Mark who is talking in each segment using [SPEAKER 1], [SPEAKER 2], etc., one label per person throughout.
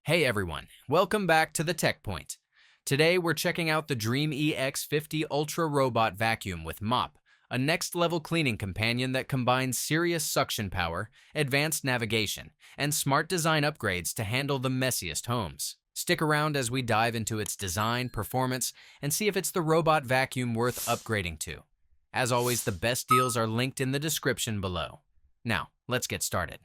[SPEAKER 1] Hey everyone, welcome back to the Tech Point. Today we're checking out the Dreame X50 Ultra Robot Vacuum with Mop, a next-level cleaning companion that combines serious suction power, advanced navigation, and smart design upgrades to handle the messiest homes. Stick around as we dive into its design, performance, and see if it's the robot vacuum worth upgrading to. As always, the best deals are linked in the description below. Now, let's get started.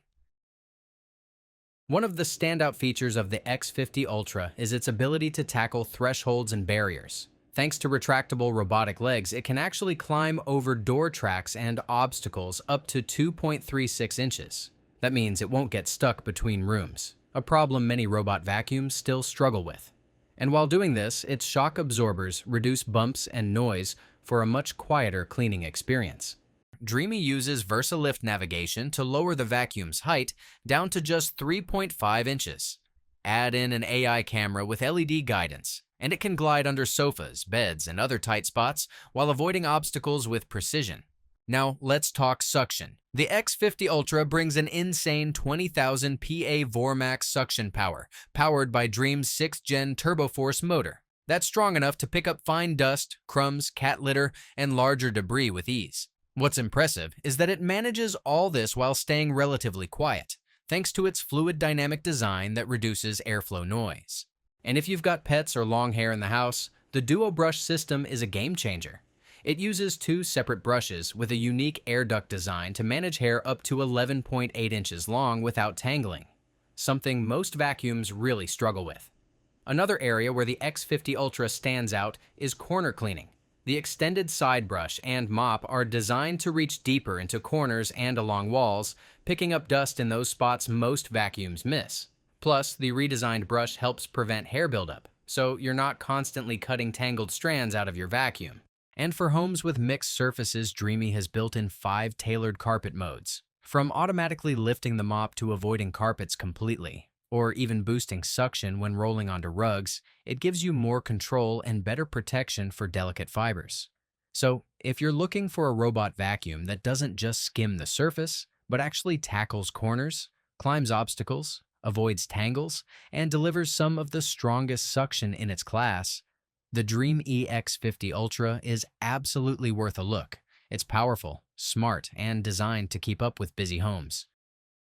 [SPEAKER 1] One of the standout features of the X50 Ultra is its ability to tackle thresholds and barriers. Thanks to retractable robotic legs, it can actually climb over door tracks and obstacles up to 2.36 inches. That means it won't get stuck between rooms, a problem many robot vacuums still struggle with. And while doing this, its shock absorbers reduce bumps and noise for a much quieter cleaning experience. Dreame uses VersaLift Navigation to lower the vacuum's height down to just 3.5 inches. Add in an AI camera with LED guidance, and it can glide under sofas, beds, and other tight spots while avoiding obstacles with precision. Now, let's talk suction. The X50 Ultra brings an insane 20,000 PA Vormax suction power, powered by Dreame's 6th Gen TurboForce motor. That's strong enough to pick up fine dust, crumbs, cat litter, and larger debris with ease. What's impressive is that it manages all this while staying relatively quiet, thanks to its fluid dynamic design that reduces airflow noise. And if you've got pets or long hair in the house, the DuoBrush system is a game changer. It uses two separate brushes with a unique air duct design to manage hair up to 11.8 inches long without tangling, something most vacuums really struggle with. Another area where the X50 Ultra stands out is corner cleaning. The extended side brush and mop are designed to reach deeper into corners and along walls, picking up dust in those spots most vacuums miss. Plus, the redesigned brush helps prevent hair buildup, so you're not constantly cutting tangled strands out of your vacuum. And for homes with mixed surfaces, Dreame has built in 5 tailored carpet modes, from automatically lifting the mop to avoiding carpets completely, or even boosting suction when rolling onto rugs. It gives you more control and better protection for delicate fibers. So, if you're looking for a robot vacuum that doesn't just skim the surface, but actually tackles corners, climbs obstacles, avoids tangles, and delivers some of the strongest suction in its class, the Dreame X50 Ultra is absolutely worth a look. It's powerful, smart, and designed to keep up with busy homes.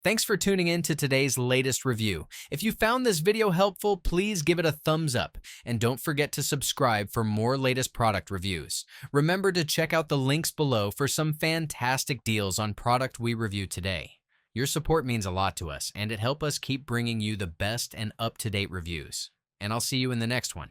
[SPEAKER 1] Thanks for tuning in to today's latest review. If you found this video helpful, please give it a thumbs up, and don't forget to subscribe for more latest product reviews. Remember to check out the links below for some fantastic deals on product we review today. Your support means a lot to us, and it helps us keep bringing you the best and up-to-date reviews. And I'll see you in the next one.